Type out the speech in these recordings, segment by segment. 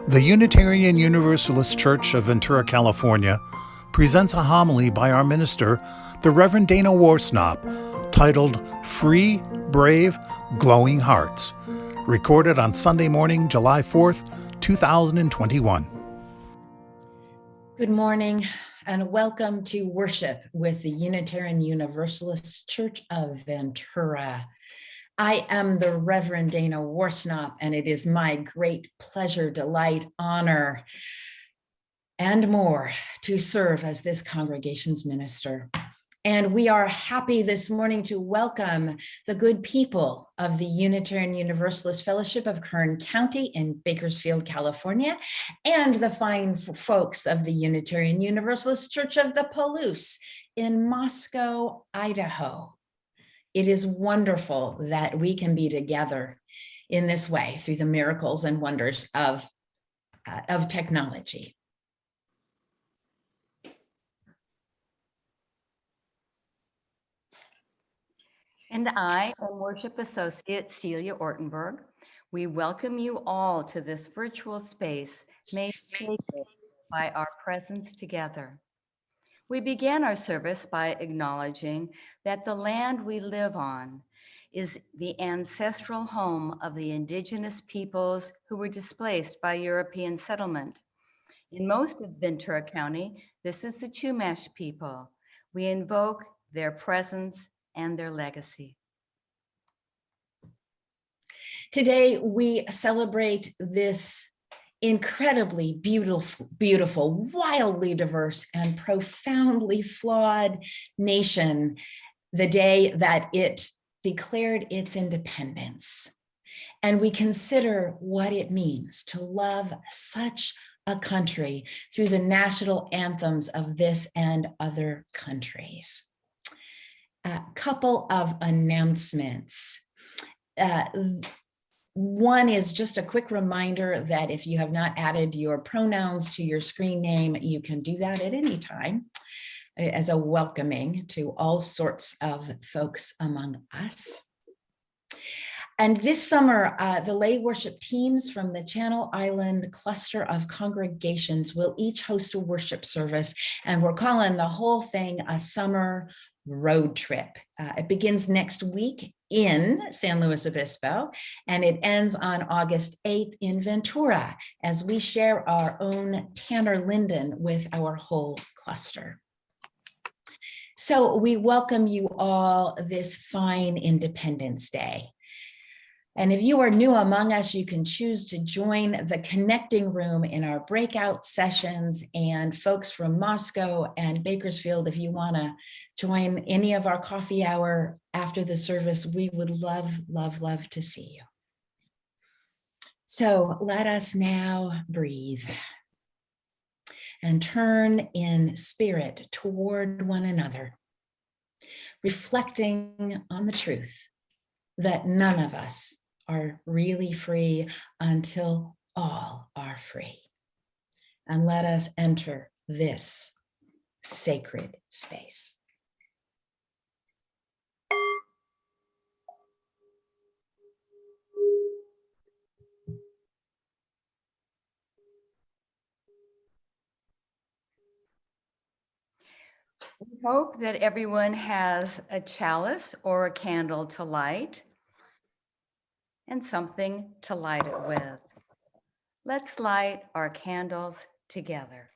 The Unitarian Universalist Church of Ventura, California, presents a homily by our minister, the Reverend Dana Worsnop, titled Free, Brave, Glowing Hearts, recorded on Sunday morning, July 4th, 2021. Good morning and welcome to worship with the Unitarian Universalist Church of Ventura. I am the Reverend Dana Worsnop, and it is my great pleasure, delight, honor, and more to serve as this congregation's minister. And we are happy this morning to welcome the good people of the Unitarian Universalist Fellowship of Kern County in Bakersfield, California, and the fine folks of the Unitarian Universalist Church of the Palouse in Moscow, Idaho. It is wonderful that we can be together in this way through the miracles and wonders of technology. And I am Worship Associate Celia Ortenberg. We welcome you all to this virtual space made sacred by our presence together. We began our service by acknowledging that the land we live on is the ancestral home of the indigenous peoples who were displaced by European settlement. In most of Ventura County, this is the Chumash people. We invoke their presence and their legacy. Today, we celebrate this incredibly beautiful, wildly diverse, and profoundly flawed nation, the day that it declared its independence. And we consider what it means to love such a country through the national anthems of this and other countries. A couple of announcements. One is just a quick reminder that if you have not added your pronouns to your screen name, you can do that at any time as a welcoming to all sorts of folks among us. And this summer, the lay worship teams from the Channel Island cluster of congregations will each host a worship service, and we're calling the whole thing a summer road trip. It begins next week in San Luis Obispo, and it ends on August 8th in Ventura as we share our own Tanner Linden with our whole cluster. So we welcome you all this fine Independence Day. And if you are new among us, you can choose to join the connecting room in our breakout sessions, and folks from Moscow and Bakersfield, if you want to join any of our coffee hour after the service, we would love, love, love to see you. So let us now breathe and turn in spirit toward one another, reflecting on the truth that none of us are really free until all are free. And let us enter this sacred space. We hope that everyone has a chalice or a candle to light and something to light it with. Let's light our candles together.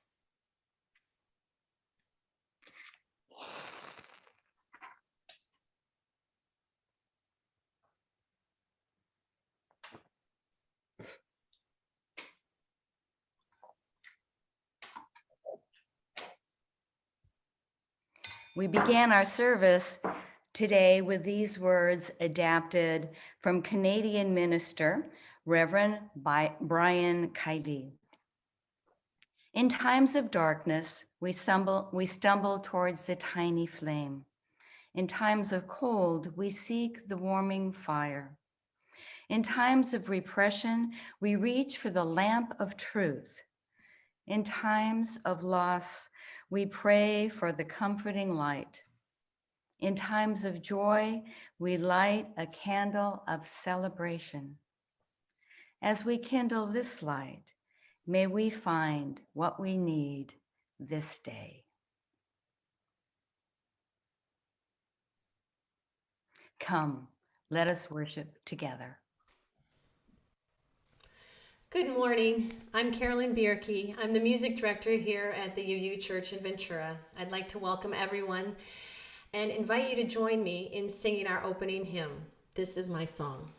We began our service today with these words adapted from Canadian minister, Reverend Brian Kiley. In times of darkness, we stumble towards the tiny flame. In times of cold, we seek the warming fire. In times of repression, we reach for the lamp of truth. In times of loss, we pray for the comforting light. In times of joy, we light a candle of celebration. As we kindle this light, May we find what we need this day. Come, let us worship together. Good morning. I'm Carolyn Bjerke. I'm the music director here at the UU Church in Ventura. I'd like to welcome everyone and invite you to join me in singing our opening hymn. This is my song.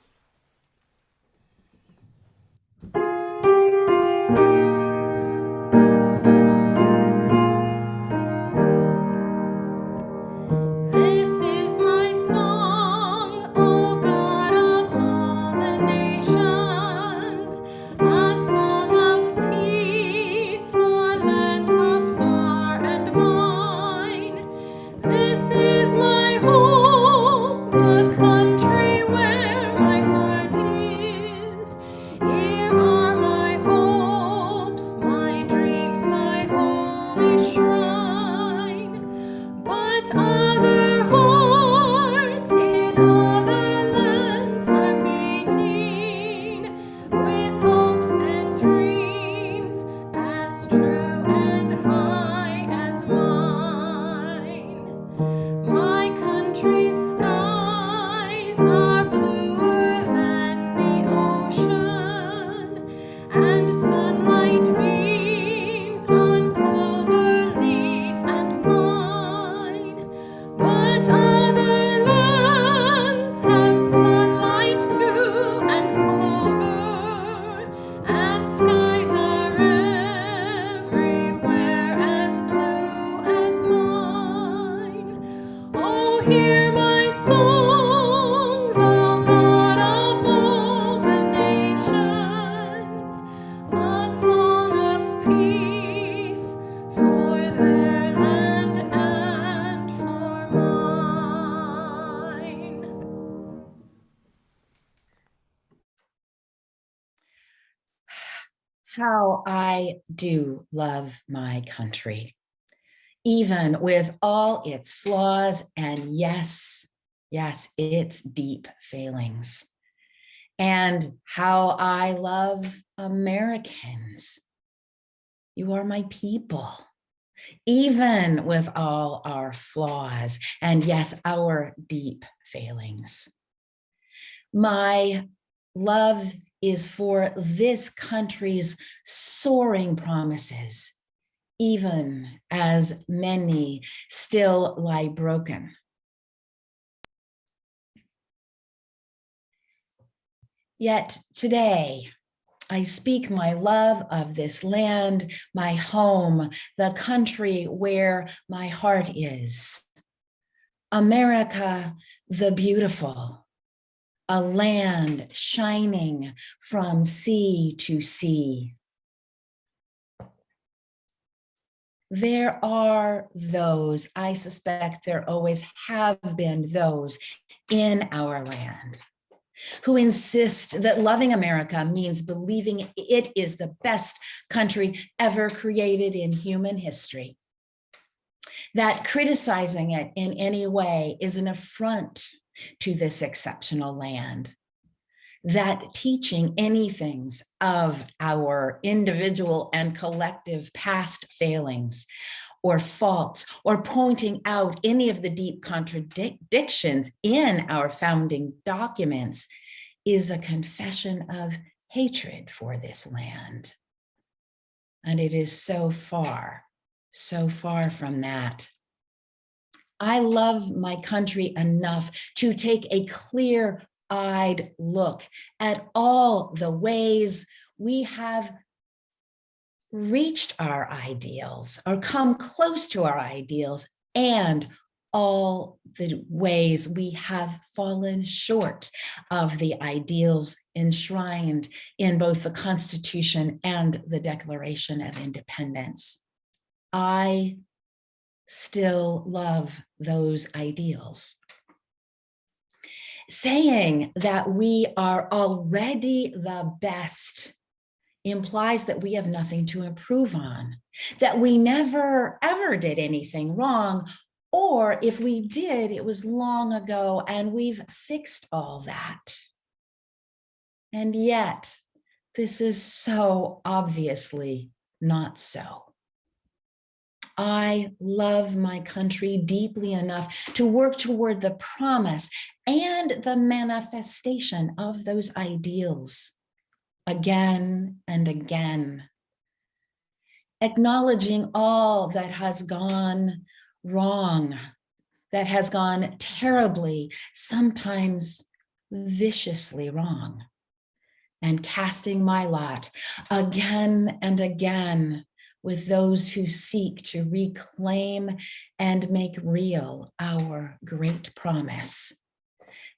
How I do love my country, even with all its flaws and yes, its deep failings. And how I love Americans. You are my people, even with all our flaws and yes, our deep failings. My love is for this country's soaring promises, even as many still lie broken. Yet today, I speak my love of this land, my home, the country where my heart is. America, the beautiful, a land shining from sea to sea. There are those, I suspect there always have been those in our land who insist that loving America means believing it is the best country ever created in human history. That criticizing it in any way is an affront to this exceptional land. That teaching anything of our individual and collective past failings or faults, or pointing out any of the deep contradictions in our founding documents is a confession of hatred for this land. And it is so far from that. I love my country enough to take a clear-eyed look at all the ways we have reached our ideals or come close to our ideals, and all the ways we have fallen short of the ideals enshrined in both the Constitution and the Declaration of Independence. I still love those ideals. Saying that we are already the best implies that we have nothing to improve on, that we never ever did anything wrong, or if we did, it was long ago and we've fixed all that. And yet This is so obviously not so. I love my country deeply enough to work toward the promise and the manifestation of those ideals again and again, acknowledging all that has gone wrong, that has gone terribly, sometimes viciously wrong, and casting my lot again and again with those who seek to reclaim and make real our great promise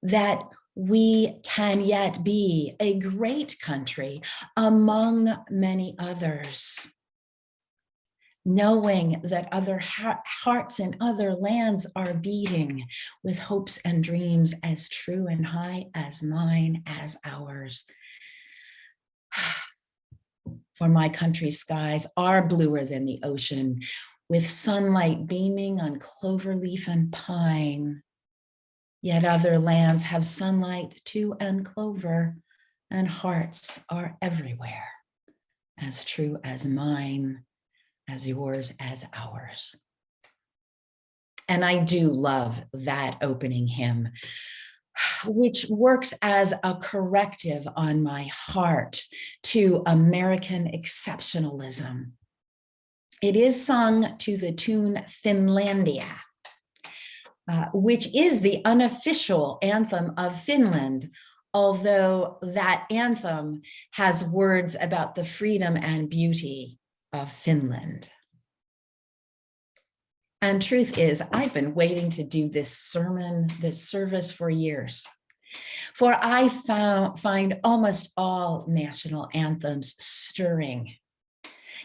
that we can yet be a great country among many others, knowing that other hearts in other lands are beating with hopes and dreams as true and high as mine, as ours. For my country's skies are bluer than the ocean, with sunlight beaming on cloverleaf and pine. Yet other lands have sunlight too and clover, and hearts are everywhere, as true as mine, as yours, as ours. And I do love that opening hymn, which works as a corrective on my heart to American exceptionalism. It is sung to the tune Finlandia, which is the unofficial anthem of Finland, although that anthem has words about the freedom and beauty of Finland. And truth is, I've been waiting to do this service for years. For I find almost all national anthems stirring.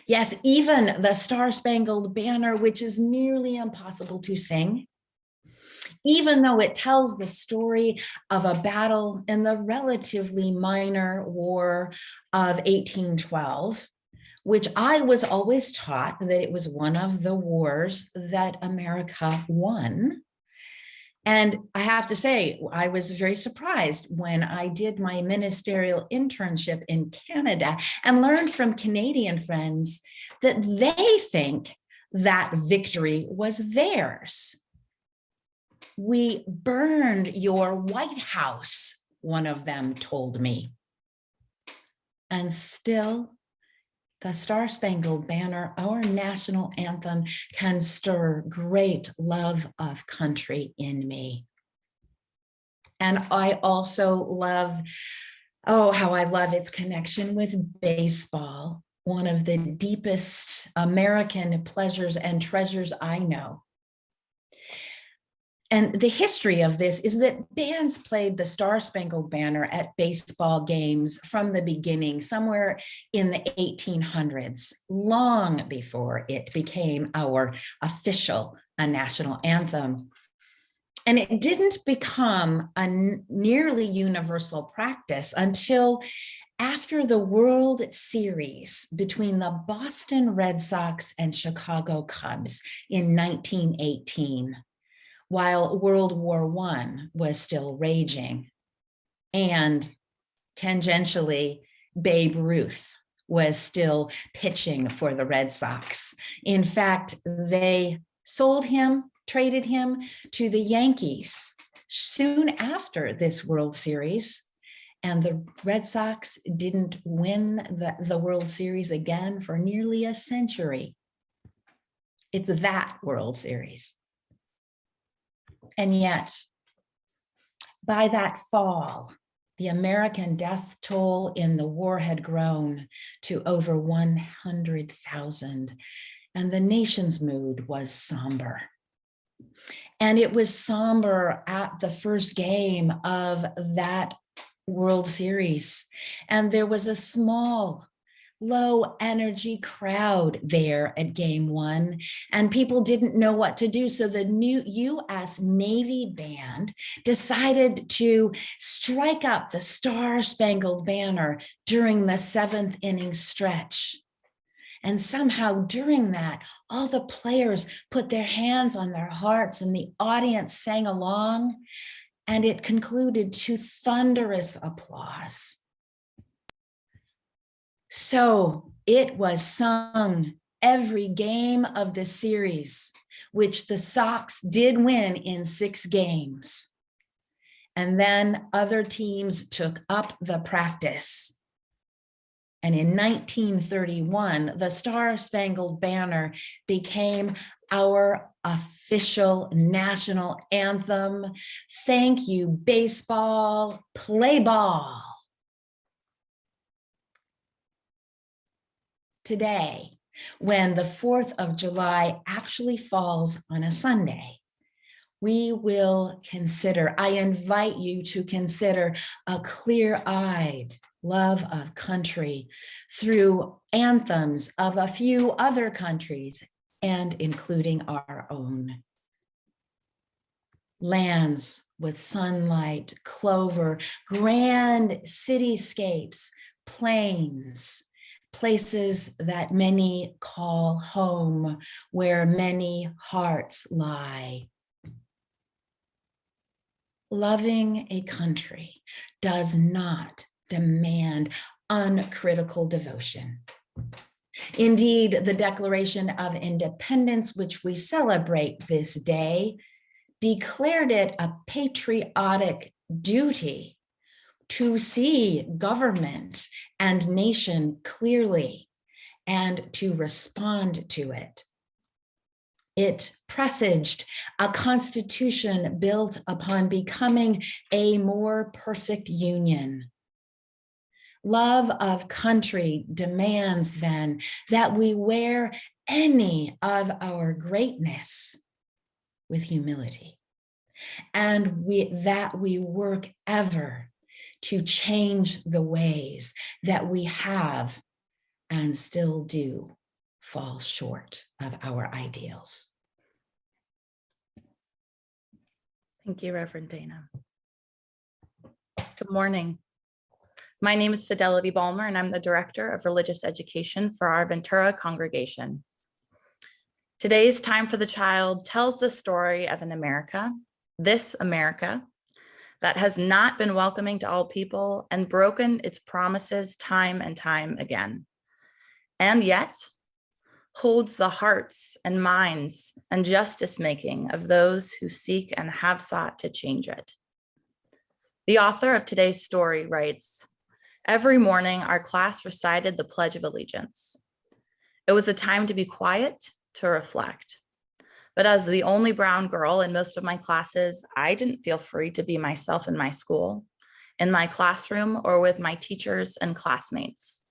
Yes, even the Star-Spangled Banner, which is nearly impossible to sing, even though it tells the story of a battle in the relatively minor War of 1812, which I was always taught that it was one of the wars that America won. And I have to say, I was very surprised when I did my ministerial internship in Canada and learned from Canadian friends that they think that victory was theirs. We burned your White House, one of them told me. And still, the Star-Spangled Banner, our national anthem, can stir great love of country in me. And I also love, oh, how I love its connection with baseball, one of the deepest American pleasures and treasures I know. And the history of this is that bands played the Star-Spangled Banner at baseball games from the beginning, somewhere in the 1800s, long before it became our official national anthem. And it didn't become a nearly universal practice until after the World Series between the Boston Red Sox and Chicago Cubs in 1918. While World War I was still raging. And tangentially, Babe Ruth was still pitching for the Red Sox. In fact, they sold him, traded him to the Yankees soon after this World Series. And the Red Sox didn't win the World Series again for nearly a century. It's that World Series. And yet, by that fall, the American death toll in the war had grown to over 100,000, and the nation's mood was somber. And it was somber at the first game of that World Series. And there was a small, low energy crowd there at game one, and people didn't know what to do. So the new U.S. Navy band decided to strike up the Star-Spangled Banner during the 7th inning stretch. And somehow during that, all the players put their hands on their hearts and the audience sang along, and it concluded to thunderous applause. So it was sung every game of the series, which the Sox did win in 6 games. And then other teams took up the practice. And in 1931, the Star-Spangled Banner became our official national anthem. Thank you, baseball, play ball. Today, when the 4th of July actually falls on a Sunday, we will consider, I invite you to consider a clear-eyed love of country through anthems of a few other countries and including our own. Lands with sunlight, clover, grand cityscapes, plains, places that many call home, where many hearts lie. Loving a country does not demand uncritical devotion. Indeed, the Declaration of Independence, which we celebrate this day, declared it a patriotic duty to see government and nation clearly and to respond to it. It presaged a constitution built upon becoming a more perfect union. Love of country demands then that we wear any of our greatness with humility, and that we work ever to change the ways that we have and still do fall short of our ideals. Thank you, Reverend Dana. Good morning. My name is Fidelity Ballmer, and I'm the Director of Religious Education for our Ventura congregation. Today's Time for the Child tells the story of an America, this America, that has not been welcoming to all people and broken its promises time and time again, and yet holds the hearts and minds and justice making of those who seek and have sought to change it. The author of today's story writes, "Every morning our class recited the Pledge of Allegiance. It was a time to be quiet, to reflect. But as the only brown girl in most of my classes, I didn't feel free to be myself in my school, in my classroom, or with my teachers and classmates.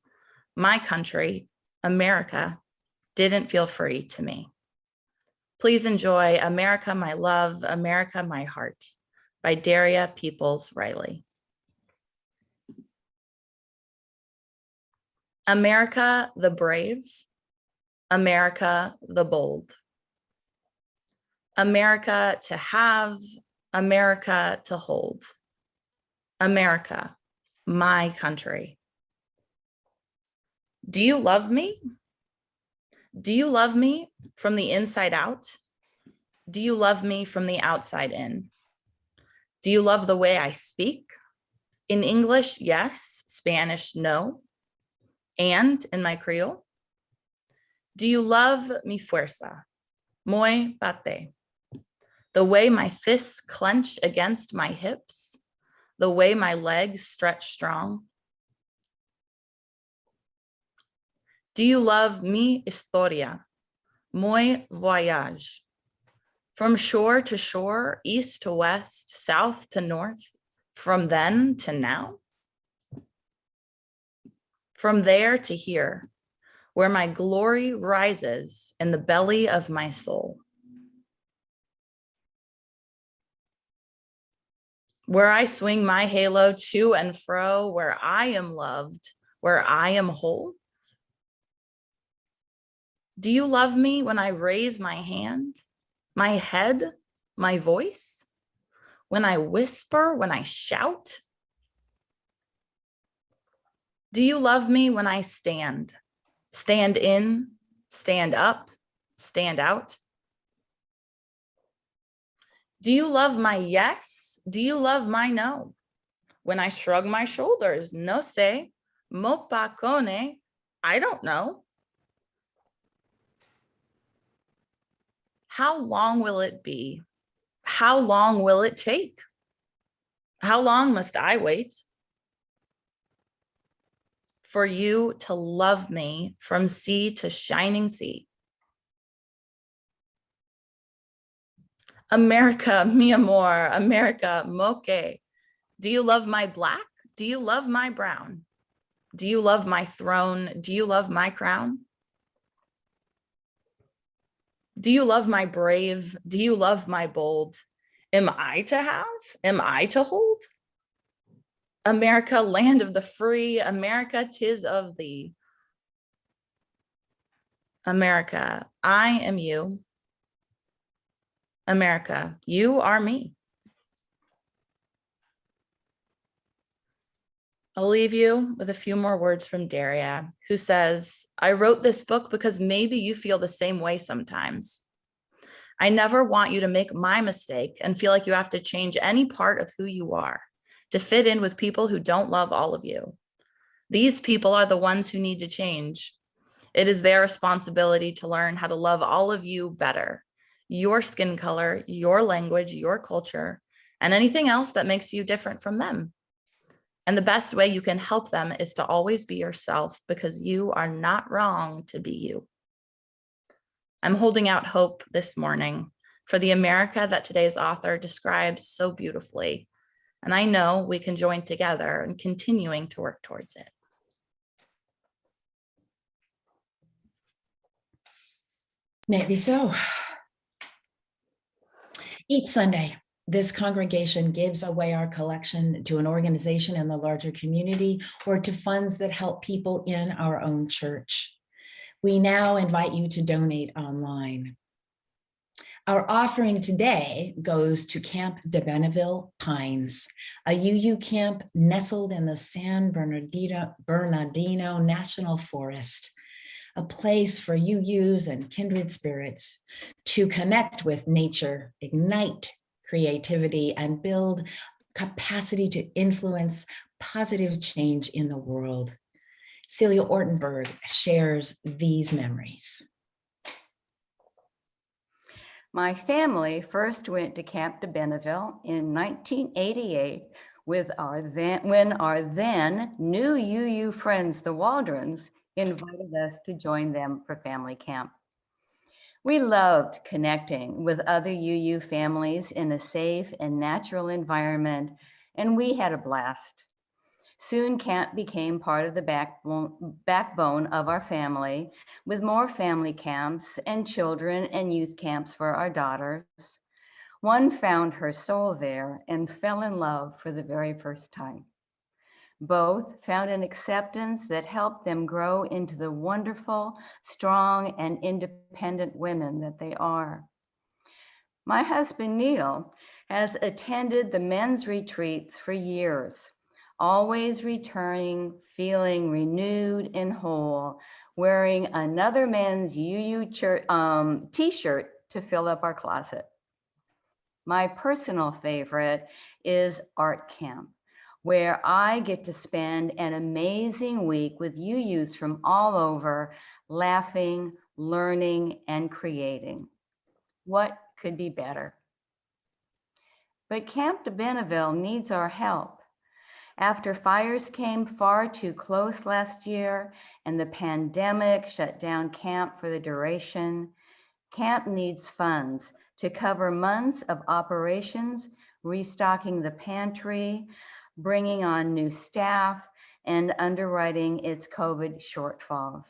My country, America, didn't feel free to me." Please enjoy America, My Love, America, My Heart by Daria Peoples-Riley. America the brave, America the bold. America to have, America to hold. America, my country. Do you love me? Do you love me from the inside out? Do you love me from the outside in? Do you love the way I speak? In English, yes. Spanish, no. And in my Creole? Do you love mi fuerza? Muy bate. The way my fists clench against my hips? The way my legs stretch strong? Do you love mi historia? Muy voyage. From shore to shore, east to west, south to north, from then to now? From there to here, where my glory rises in the belly of my soul. Where I swing my halo to and fro, where I am loved, where I am whole. Do you love me when I raise my hand, my head, my voice? When I whisper, when I shout? Do you love me when I stand? Stand in, stand up, stand out? Do you love my yes? Do you love my no? When I shrug my shoulders, no sé, mo pa cone, I don't know. How long will it be? How long will it take? How long must I wait for you to love me from sea to shining sea? America, mi amor, America, moque. Do you love my black? Do you love my brown? Do you love my throne? Do you love my crown? Do you love my brave? Do you love my bold? Am I to have? Am I to hold? America, land of the free, America, 'tis of thee. America, I am you. America, you are me. I'll leave you with a few more words from Daria, who says, I wrote this book because maybe you feel the same way sometimes. I never want you to make my mistake and feel like you have to change any part of who you are to fit in with people who don't love all of you. These people are the ones who need to change. It is their responsibility to learn how to love all of you better, your skin color, your language, your culture, and anything else that makes you different from them. And the best way you can help them is to always be yourself, because you are not wrong to be you. I'm holding out hope this morning for the America that today's author describes so beautifully. And I know we can join together in continuing to work towards it. May it be so. Each Sunday, this congregation gives away our collection to an organization in the larger community or to funds that help people in our own church. We now invite you to donate online. Our offering today goes to Camp de Benneville Pines, a UU camp nestled in the San Bernardino National Forest, a place for UUs and kindred spirits to connect with nature, ignite creativity, and build capacity to influence positive change in the world. Celia Ortenberg shares these memories. My family first went to Camp de Benneville in 1988 when our then new UU friends, the Waldrons, invited us to join them for family camp. We loved connecting with other UU families in a safe and natural environment, and we had a blast. Soon camp became part of the backbone of our family, with more family camps and children and youth camps for our daughters. One found her soul there and fell in love for the very first time. Both found an acceptance that helped them grow into the wonderful, strong, and independent women that they are. My husband, Neil, has attended the men's retreats for years, always returning, feeling renewed and whole, wearing another men's UU t-shirt to fill up our closet. My personal favorite is art camp, where I get to spend an amazing week with UUs from all over, laughing, learning, and creating. What could be better? But Camp de Benneville needs our help. After fires came far too close last year and the pandemic shut down camp for the duration, camp needs funds to cover months of operations, restocking the pantry, bringing on new staff, and underwriting its COVID shortfalls.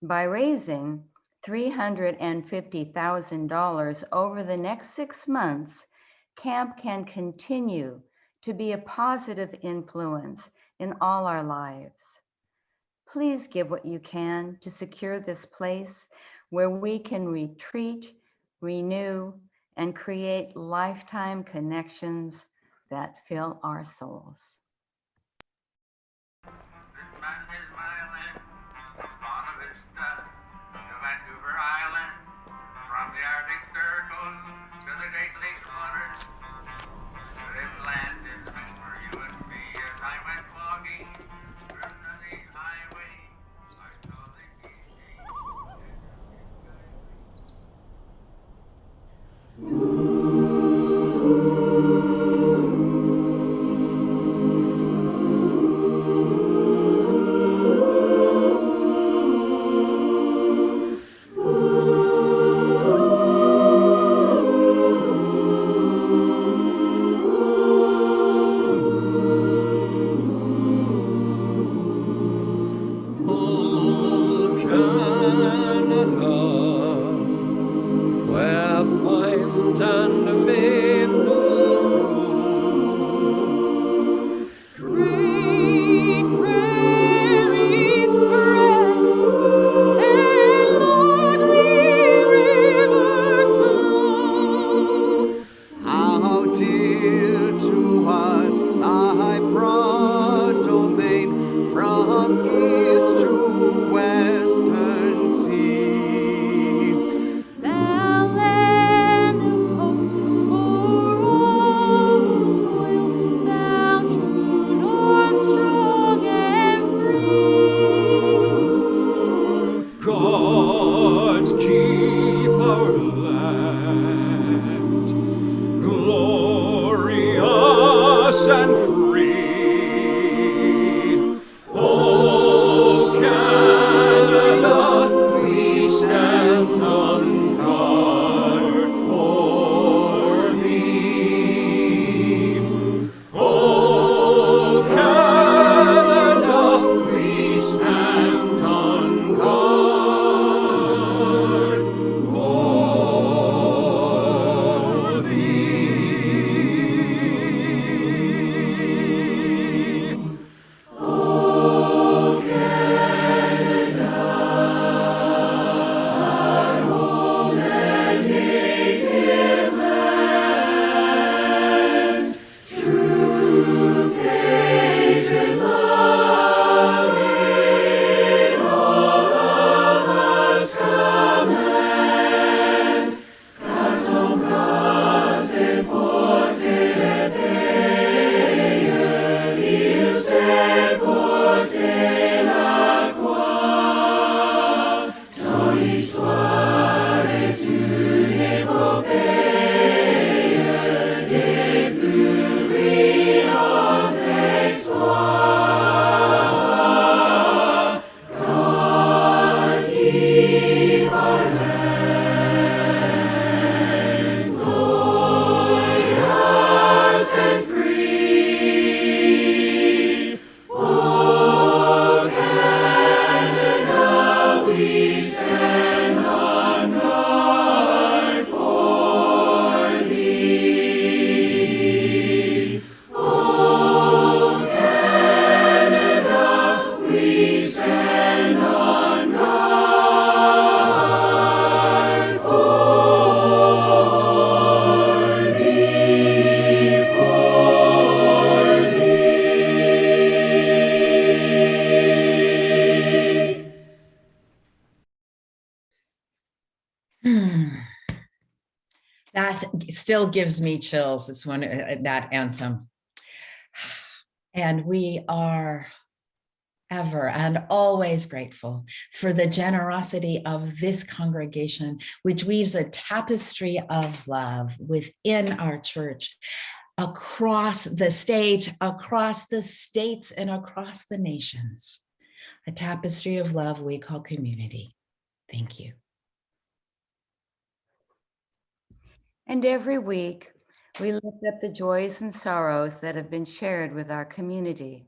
By raising $350,000 over the next 6 months, camp can continue to be a positive influence in all our lives. Please give what you can to secure this place where we can retreat, renew, and create lifetime connections that fill our souls. This mountain is my land, Bonne Vista to Vancouver Island, from the Arctic Circle to the Great Lakes waters. This land is for you and me as I went walking through the highway. I that still gives me chills. It's one, that anthem. And we are ever and always grateful for the generosity of this congregation, which weaves a tapestry of love within our church, across the state, across the states, and across the nations. A tapestry of love we call community. Thank you. And every week, we lift up the joys and sorrows that have been shared with our community.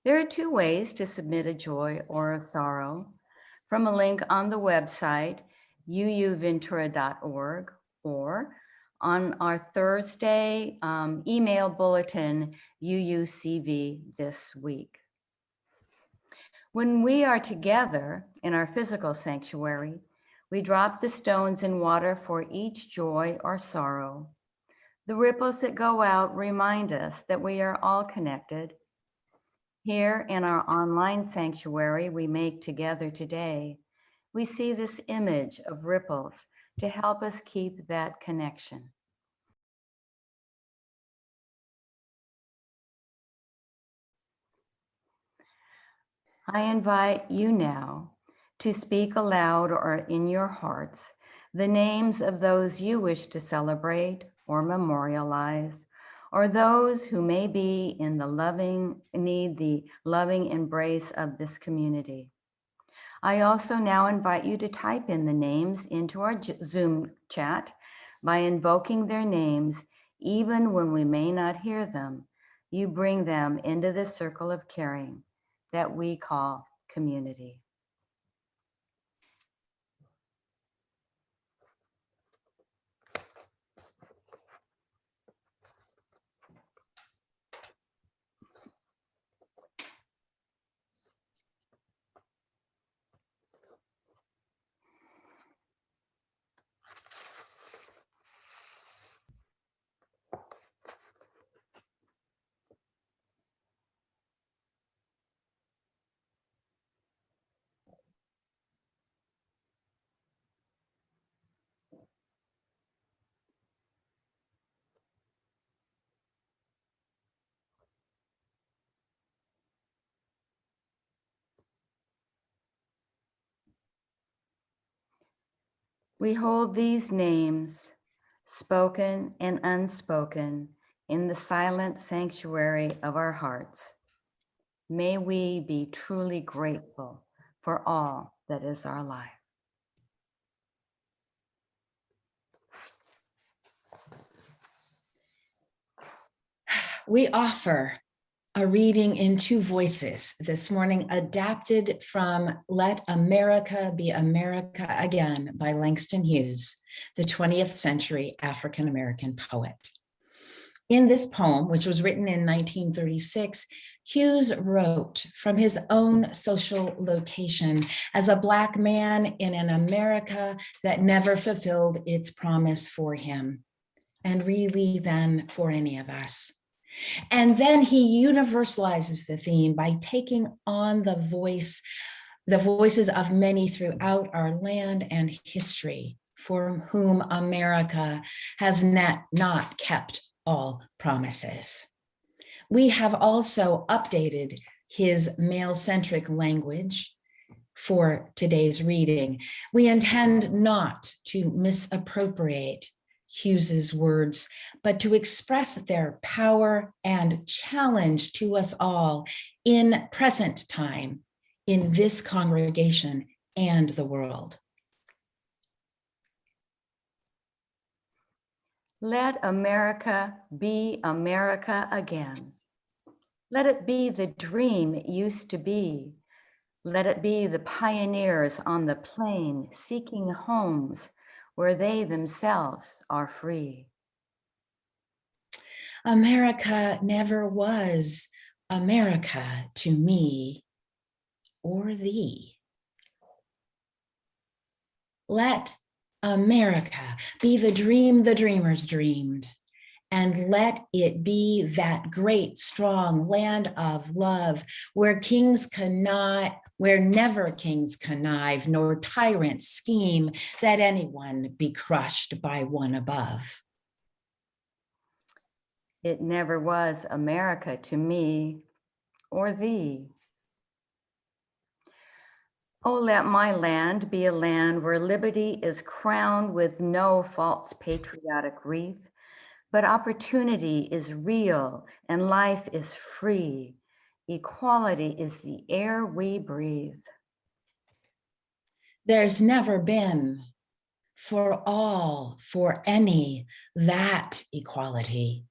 There are two ways to submit a joy or a sorrow: from a link on the website, uuventura.org, or on our Thursday email bulletin, UUCV This Week. When we are together in our physical sanctuary, we drop the stones in water for each joy or sorrow. The ripples that go out remind us that we are all connected. Here in our online sanctuary we make together today, we see this image of ripples to help us keep that connection. I invite you now to speak aloud or in your hearts the names of those you wish to celebrate or memorialize, or those who may be in need the loving embrace of this community. I also now invite you to type in the names into our Zoom chat by invoking their names. Even when we may not hear them, you bring them into the circle of caring that we call community. We hold these names, spoken and unspoken, in the silent sanctuary of our hearts. May we be truly grateful for all that is our life. We offer a reading in two voices this morning, adapted from Let America Be America Again by Langston Hughes, the 20th century African-American poet. In this poem, which was written in 1936, Hughes wrote from his own social location as a Black man in an America that never fulfilled its promise for him, and really then for any of us. And then he universalizes the theme by taking on the voices of many throughout our land and history, for whom America has not kept all promises. We have also updated his male-centric language for today's reading. We intend not to misappropriate Hughes's words, but to express their power and challenge to us all in present time, in this congregation and the world. Let America be America again. Let it be the dream it used to be. Let it be the pioneers on the plain seeking homes where they themselves are free. America never was America to me or thee. Let America be the dream the dreamers dreamed, and let it be that great, strong land of love where kings cannot where never kings connive nor tyrants scheme that anyone be crushed by one above. It never was America to me or thee. Oh, let my land be a land where liberty is crowned with no false patriotic wreath, but opportunity is real and life is free. Equality is the air we breathe. There's never been for all, for any, that equality,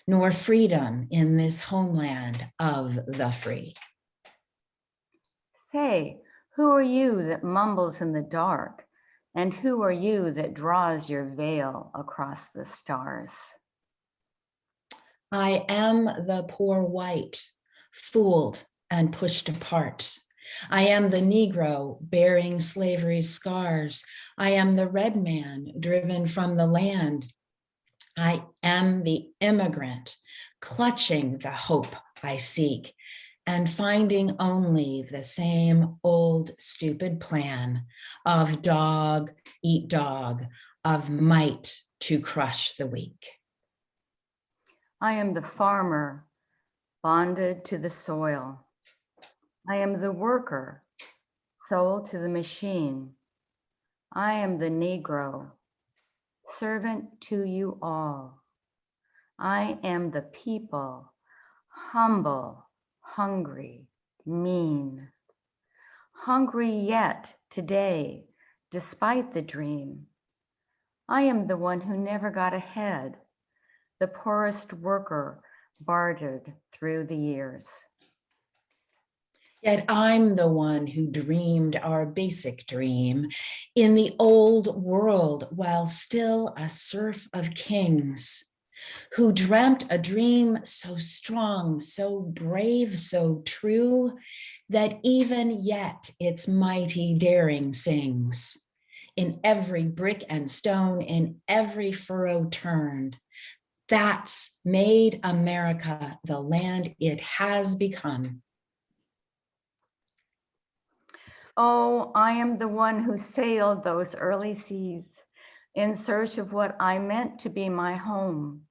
nor freedom in this homeland of the free. Say, who are you that mumbles in the dark? And who are you that draws your veil across the stars? I am the poor white, fooled and pushed apart. I am the Negro bearing slavery's scars. I am the red man driven from the land. I am the immigrant clutching the hope I seek and finding only the same old stupid plan of dog eat dog, of might to crush the weak. I am the farmer bonded to the soil. I am the worker sold to the machine. I am the Negro, servant to you all. I am the people, humble, hungry, mean. Hungry yet today, despite the dream. I am the one who never got ahead, the poorest worker bartered through the years. Yet I'm the one who dreamed our basic dream in the old world while still a serf of kings, who dreamt a dream so strong, so brave, so true, that even yet its mighty daring sings. In every brick and stone, in every furrow turned, that's made America the land it has become. Oh, I am the one who sailed those early seas in search of what I meant to be my home.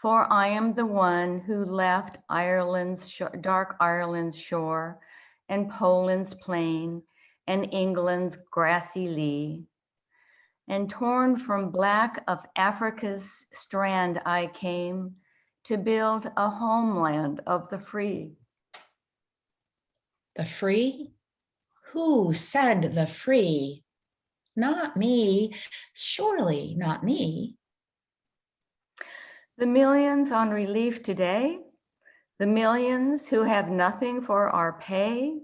For I am the one who left dark Ireland's shore and Poland's plain and England's grassy lea. And torn from black of Africa's strand I came to build a homeland of the free. The free? Who said the free? Not me, surely not me. The millions on relief today, the millions who have nothing for our pay,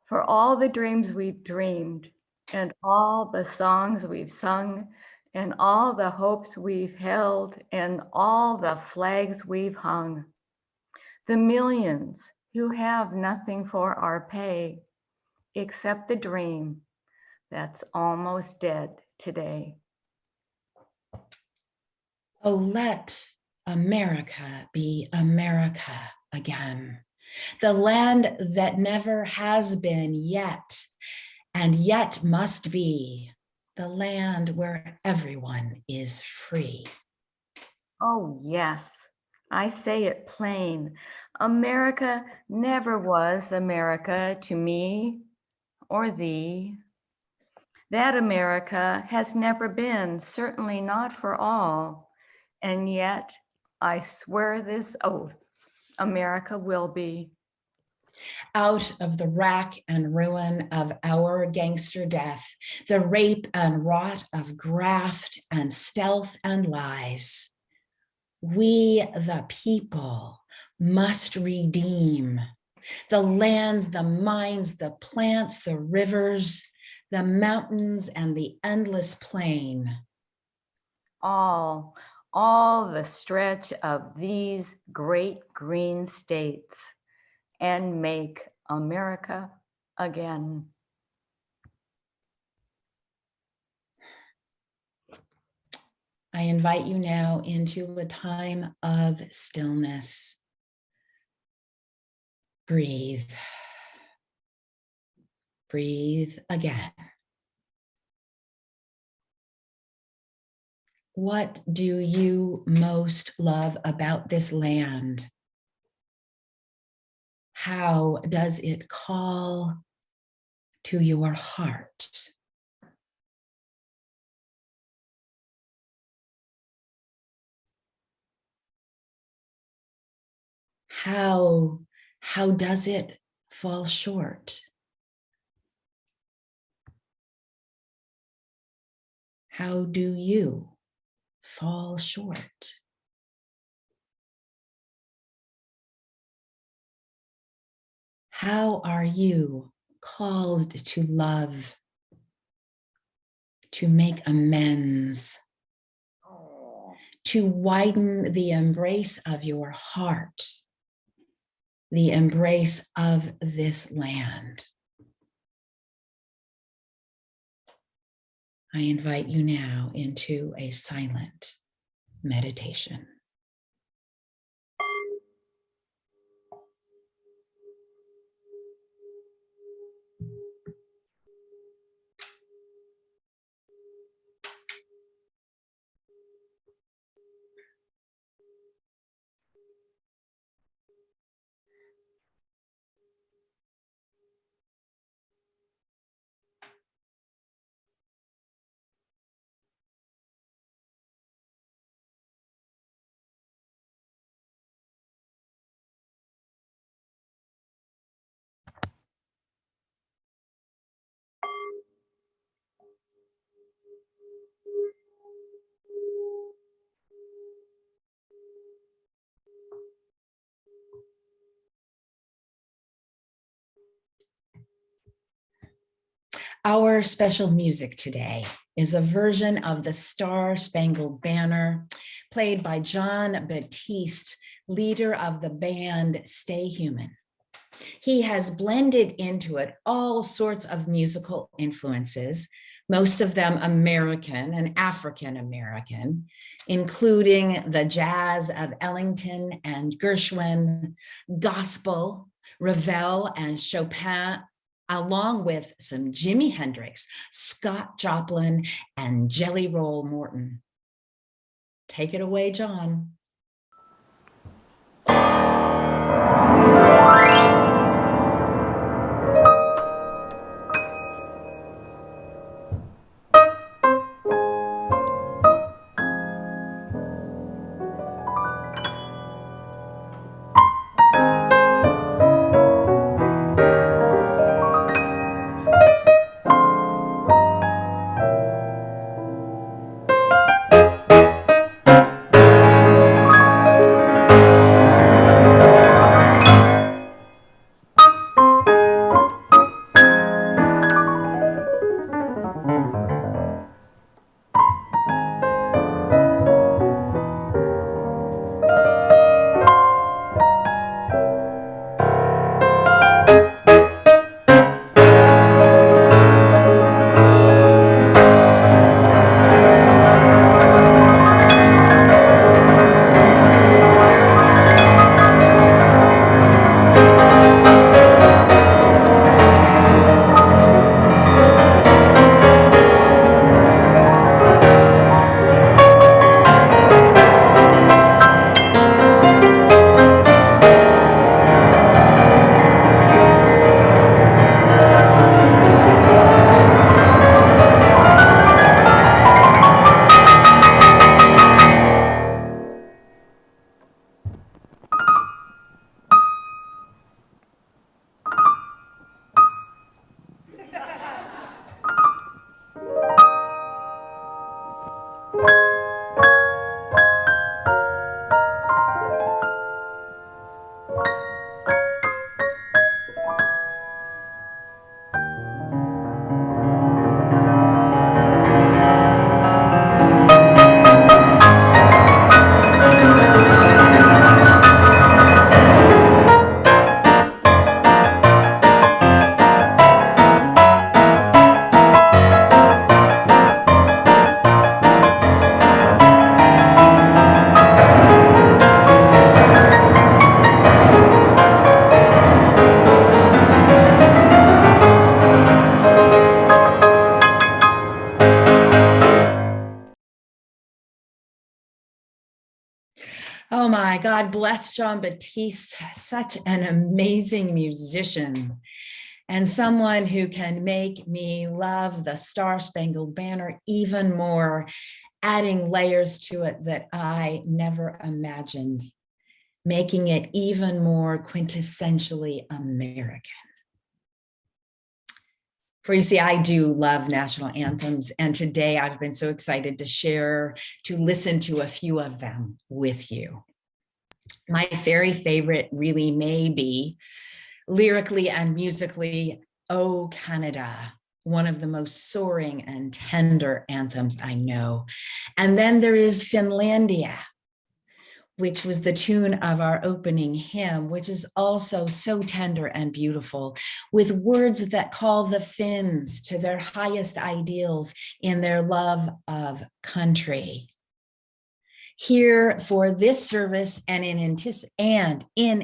for all the dreams we've dreamed and all the songs we've sung and all the hopes we've held and all the flags we've hung. The millions who have nothing for our pay except the dream that's almost dead today. Oh, let America be America again, the land that never has been yet, and yet must be, the land where everyone is free. Oh, yes, I say it plain. America never was America to me or thee. That America has never been, certainly not for all. And yet, I swear this oath, America will be. Out of the rack and ruin of our gangster death, the rape and rot of graft and stealth and lies, we the people must redeem the lands, the mines, the plants, the rivers, the mountains, and the endless plain. All the stretch of these great green states, and make America again. I invite you now into a time of stillness. Breathe. Breathe again. What do you most love about this land? How does it call to your heart? How does it fall short? How do you fall short? How are you called to love, to make amends, to widen the embrace of your heart, the embrace of this land? I invite you now into a silent meditation. Our special music today is a version of the Star Spangled Banner played by John Batiste, leader of the band Stay Human. He has blended into it all sorts of musical influences, most of them American and African American, including the jazz of Ellington and Gershwin, gospel, Ravel and Chopin, along with some Jimi Hendrix, Scott Joplin, and Jelly Roll Morton. Take it away, John. Oh my God, bless John Baptiste, such an amazing musician and someone who can make me love the Star Spangled Banner even more, adding layers to it that I never imagined, making it even more quintessentially American. For you see, I do love national anthems, and today I've been so excited to listen to a few of them with you. My very favorite really may be, lyrically and musically, "O Canada," one of the most soaring and tender anthems I know. And then there is "Finlandia," which was the tune of our opening hymn, which is also so tender and beautiful, with words that call the Finns to their highest ideals in their love of country. Here for this service and in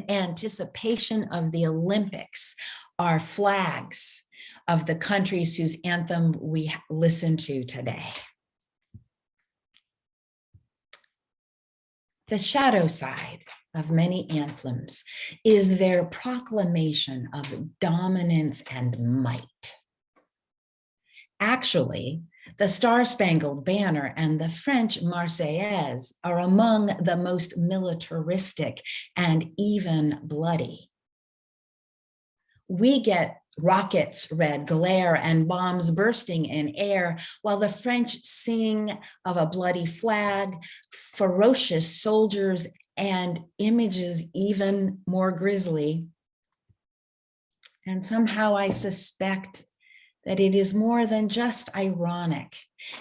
anticipation of the Olympics are flags of the countries whose anthem we listen to today. The shadow side of many anthems is their proclamation of dominance and might. Actually, the Star Spangled Banner and the French Marseillaise are among the most militaristic and even bloody. We get rockets, red glare, and bombs bursting in air, while the French sing of a bloody flag, ferocious soldiers, and images even more grisly. And somehow I suspect that it is more than just ironic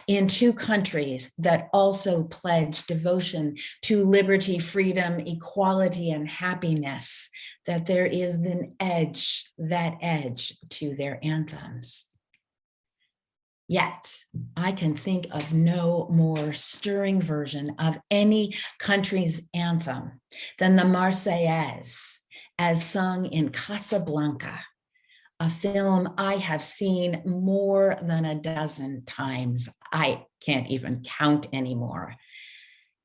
in two countries that also pledge devotion to liberty, freedom, equality, and happiness, that there is that edge to their anthems. Yet, I can think of no more stirring version of any country's anthem than the Marseillaise, as sung in Casablanca, a film I have seen more than a dozen times. I can't even count anymore.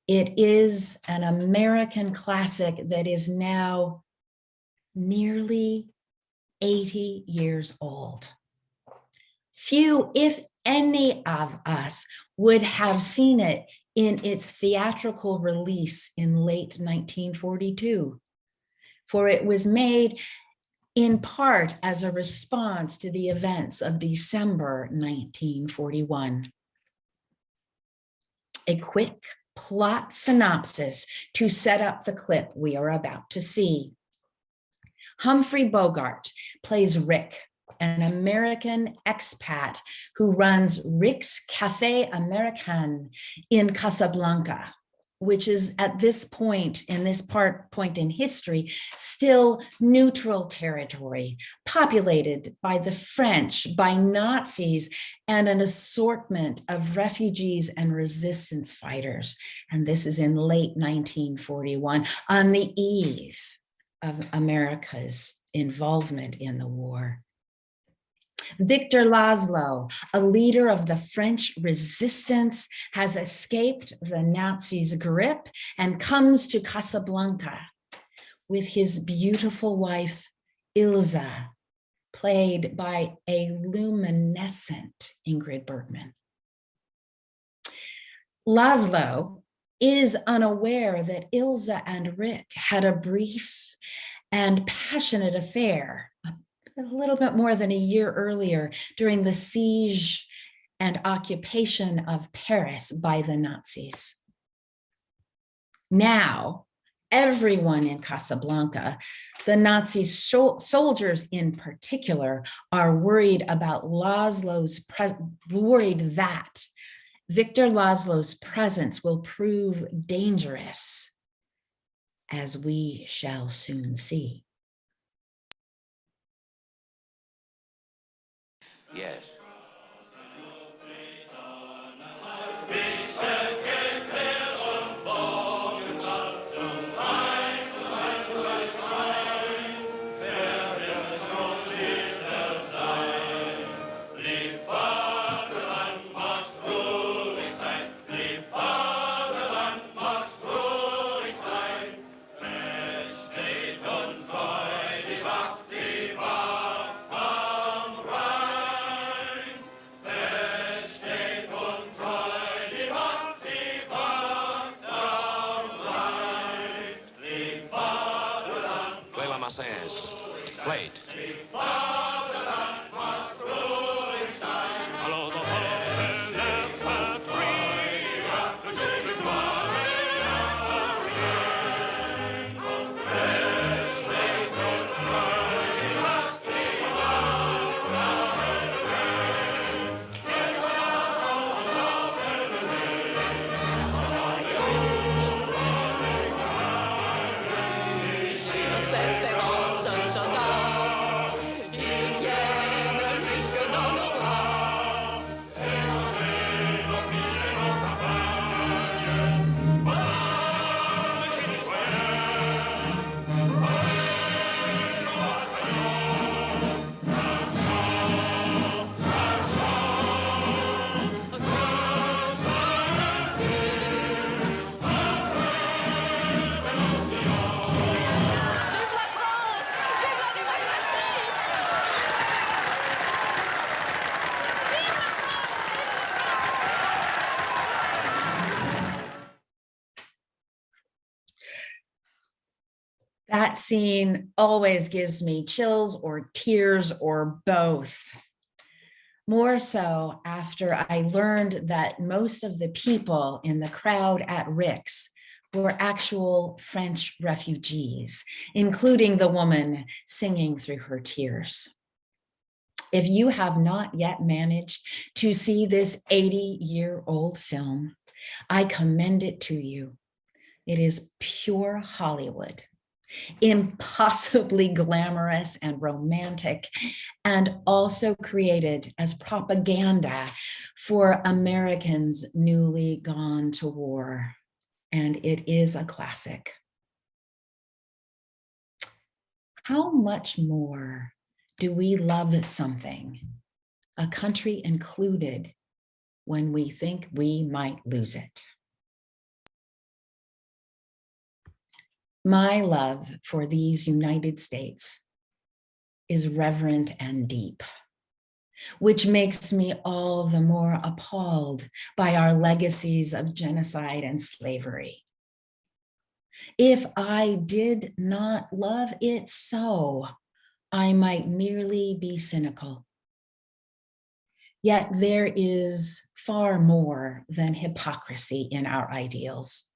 It is an American classic that is now nearly 80 years old. Few, if any of us, would have seen it in its theatrical release in late 1942, for it was made in part as a response to the events of December 1941. A quick plot synopsis to set up the clip we are about to see. Humphrey Bogart plays Rick, an American expat who runs Rick's Café Americain in Casablanca, which is at this point in history, still neutral territory, populated by the French, by Nazis, and an assortment of refugees and resistance fighters. And this is in late 1941, on the eve of America's involvement in the war. Victor Laszlo, a leader of the French resistance, has escaped the Nazis' grip and comes to Casablanca with his beautiful wife, Ilsa, played by a luminescent Ingrid Bergman. Laszlo is unaware that Ilsa and Rick had a brief and passionate affair a little bit more than a year earlier during the siege and occupation of Paris by the Nazis. Now, everyone in Casablanca, the Nazi soldiers in particular, are worried that Victor Laszlo's presence will prove dangerous, as we shall soon see. Yes. Marseillaise. Play it. That scene always gives me chills or tears or both. More so after I learned that most of the people in the crowd at Rick's were actual French refugees, including the woman singing through her tears. If you have not yet managed to see this 80-year-old film, I commend it to you. It is pure Hollywood, impossibly glamorous and romantic, and also created as propaganda for Americans newly gone to war. And it is a classic. How much more do we love something, a country included, when we think we might lose it? My love for these United States is reverent and deep, which makes me all the more appalled by our legacies of genocide and slavery. If I did not love it so, I might merely be cynical. Yet there is far more than hypocrisy in our ideals.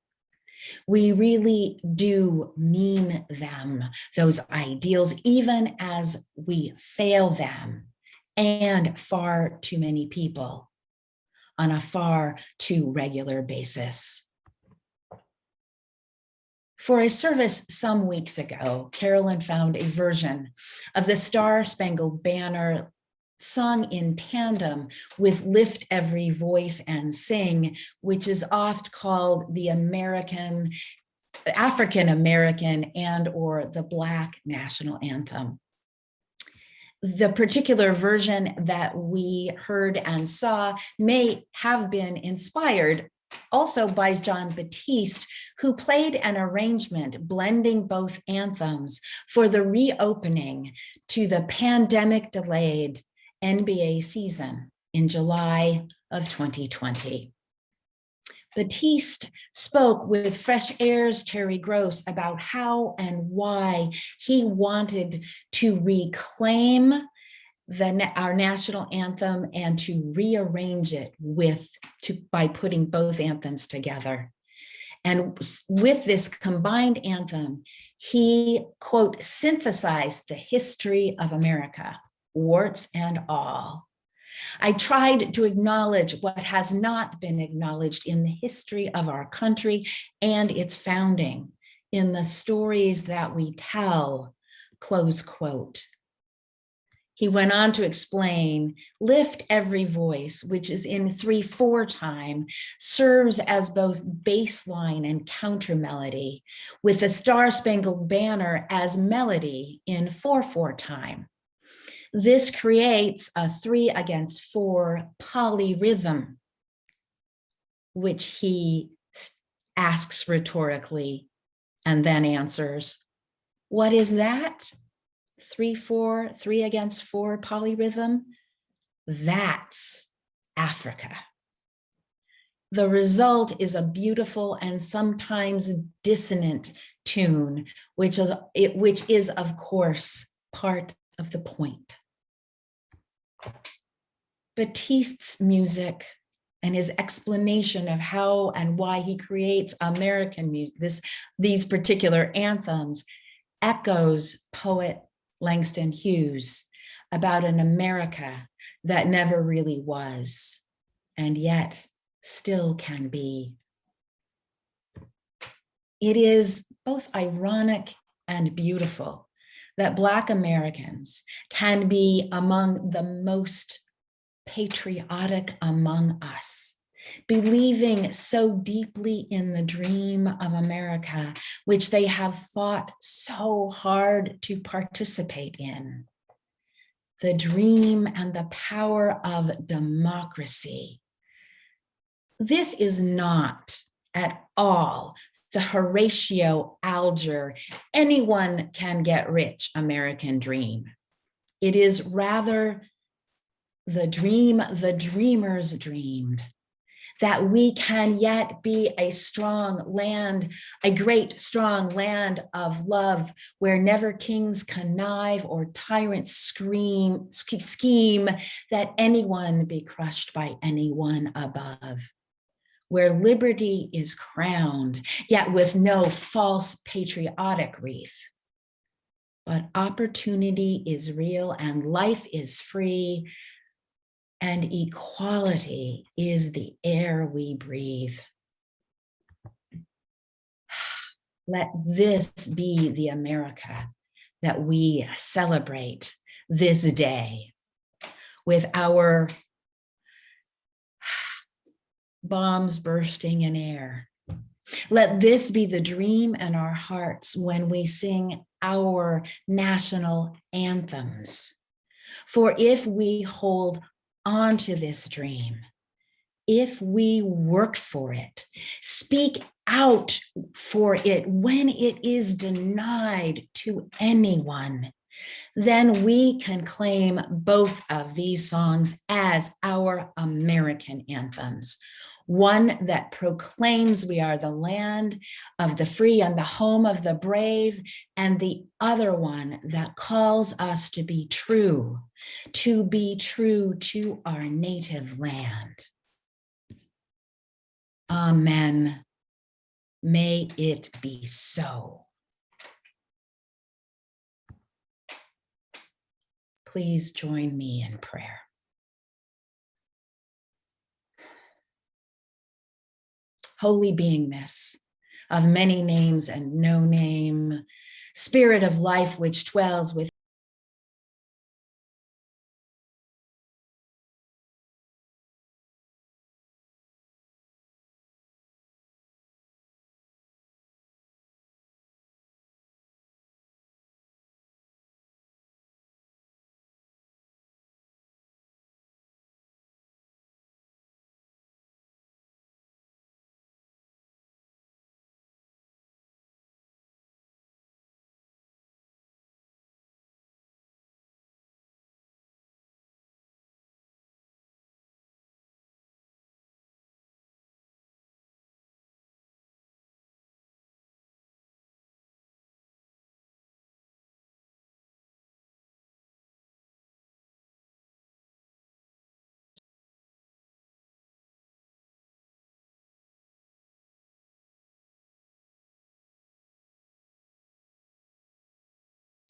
We really do mean them, those ideals, even as we fail them, and far too many people on a far too regular basis. For a service some weeks ago, Carolyn found a version of the Star-Spangled Banner sung in tandem with Lift Every Voice and Sing, which is oft called the African-American and or the Black national anthem. The particular version that we heard and saw may have been inspired also by Jean-Baptiste, who played an arrangement blending both anthems for the reopening to the pandemic-delayed NBA season in July of 2020. Baptiste spoke with Fresh Air's Terry Gross about how and why he wanted to reclaim our national anthem and to rearrange it by putting both anthems together. And with this combined anthem, he, quote, synthesized the history of America, warts and all. I tried to acknowledge what has not been acknowledged in the history of our country and its founding, in the stories that we tell, close quote. He went on to explain, Lift Every Voice, which is in 3/4 time, serves as both baseline and counter melody, with the Star-Spangled Banner as melody in 4/4 time. This creates a 3/4 polyrhythm, which he asks rhetorically and then answers, what is that? 3/4, 3/4 polyrhythm? That's Africa. The result is a beautiful and sometimes dissonant tune, which is, of course, part of the point. Batiste's music and his explanation of how and why he creates American music, these particular anthems, echoes poet Langston Hughes about an America that never really was, and yet still can be. It is both ironic and beautiful that Black Americans can be among the most patriotic among us, believing so deeply in the dream of America, which they have fought so hard to participate in. The dream and the power of democracy. This is not at all the Horatio Alger, anyone can get rich American dream. It is rather the dream the dreamers dreamed, that we can yet be a strong land, a great strong land of love, where never kings connive or tyrants scheme that anyone be crushed by anyone above, where liberty is crowned, yet with no false patriotic wreath. But opportunity is real and life is free, and equality is the air we breathe. Let this be the America that we celebrate this day with our bombs bursting in air. Let this be the dream in our hearts when we sing our national anthems. For if we hold on to this dream, if we work for it, speak out for it when it is denied to anyone, then we can claim both of these songs as our American anthems. One that proclaims we are the land of the free and the home of the brave, and the other one that calls us to be true to our native land. Amen. May it be so. Please join me in prayer. Holy beingness of many names and no name, spirit of life which dwells within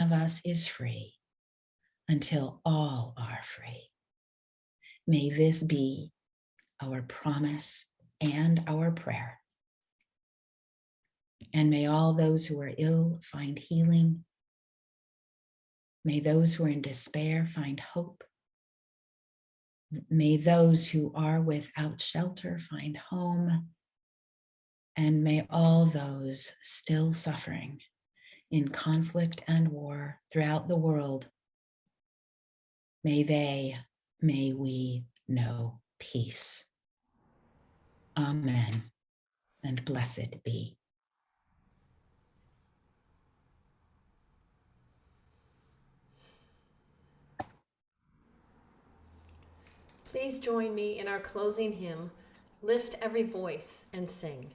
of us is free until all are free. May this be our promise and our prayer. And may all those who are ill find healing. May those who are in despair find hope. May those who are without shelter find home. And may all those still suffering in conflict and war throughout the world, may we know peace. Amen, and blessed be. Please join me in our closing hymn, Lift every voice and sing.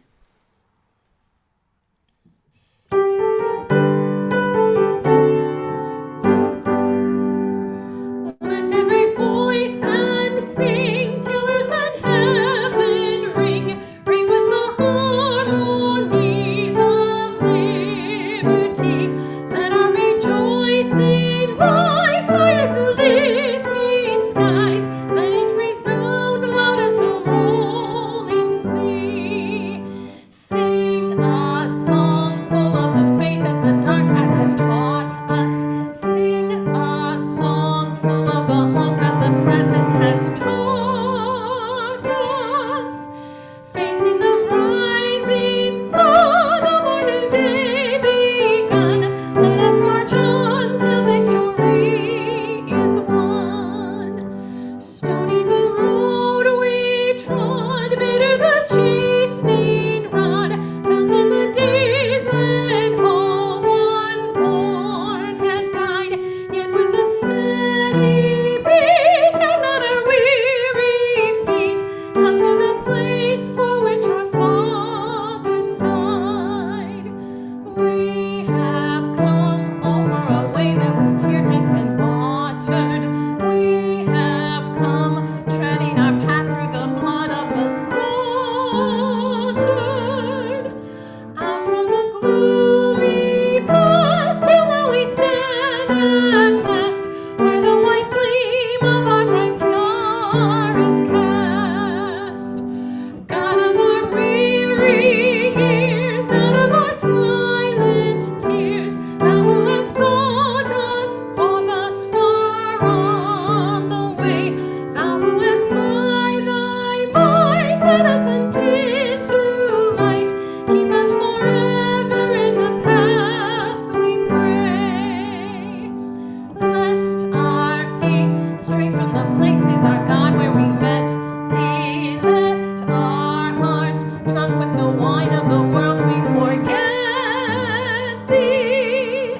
Lift every voice and sing till earth and heaven ring, ring with the harmonies of liberty. Let our rejoicing rise high as the listening skies. Let it resound loud as the rolling sea. Sing a song full of the faith that the dark past has taught us. Sing a song full of the hope that the present has taught us. Facing the rising sun of our new day begun, let us march on till victory is won. Stony the road we trod, bitter the chastening rod, felt in the days when hope unborn had died. Yet with a steady beat had not our weary feet come to the place for which our fathers sighed. We have come over a way that with tears has been watered. We have come treading our path through the blood of the slaughtered. Out from the gloomy past till now we stand at last, where the white gleam of our bright star is cast. God of our weary years, God of our silent tears, thou who hast brought us all thus far on the way, thou who hast by thy might led us into light, keep us forever in the path we pray. Lest our feet stray from the places, our God, where we met thee, lest our hearts, drunk with the wine of the world, we forget thee.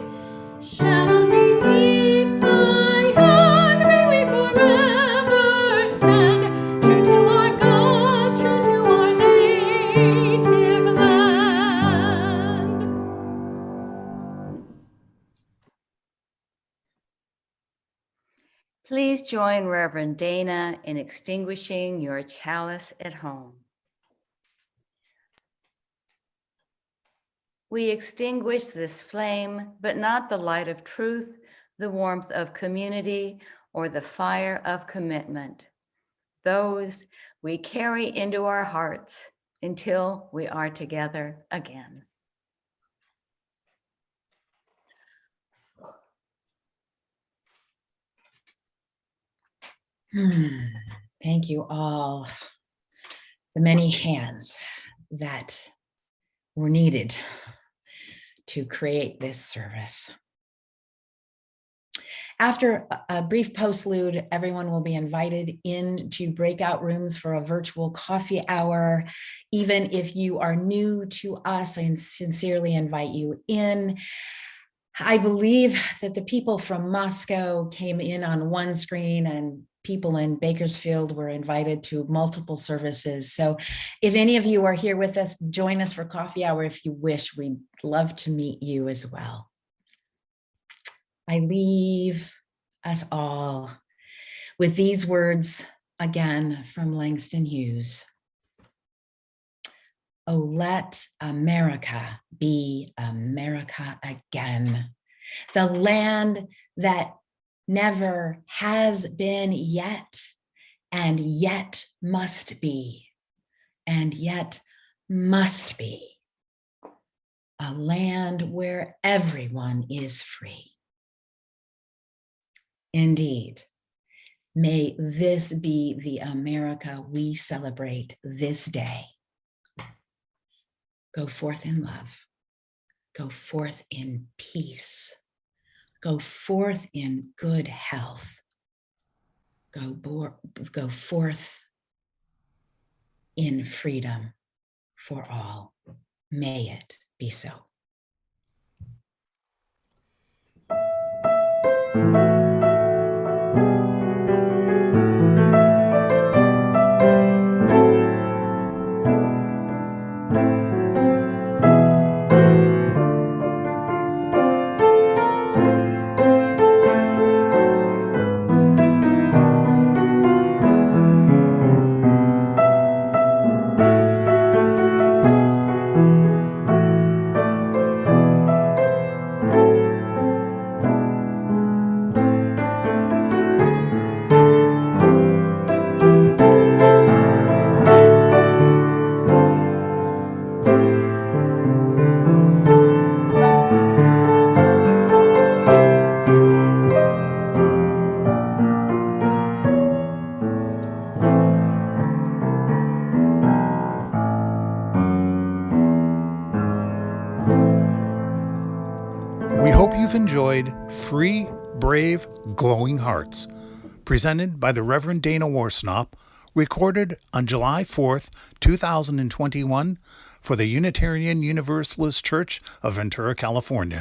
Shadowed beneath thy hand, may we forever stand, true to our God, true to our native land. Please join Reverend Dana in extinguishing your chalice at home. We extinguish this flame, but not the light of truth, the warmth of community, or the fire of commitment. Those we carry into our hearts until we are together again. Thank you all. The many hands that were needed to create this service. After a brief postlude, everyone will be invited into breakout rooms for a virtual coffee hour. Even if you are new to us, I sincerely invite you in. I believe that the people from Moscow came in on one screen and people in Bakersfield were invited to multiple services. So if any of you are here with us, join us for coffee hour if you wish. We'd love to meet you as well. I leave us all with these words again from Langston Hughes. Oh, let America be America again, the land that never has been yet, and yet must be, and yet must be, a land where everyone is free. Indeed, may this be the America we celebrate this day. Go forth in love, go forth in peace, go forth in good health, go forth in freedom for all. May it be so. Brave, Glowing Hearts, presented by the Reverend Dana Worsnop, recorded on July 4th, 2021 for the Unitarian Universalist Church of Ventura, California.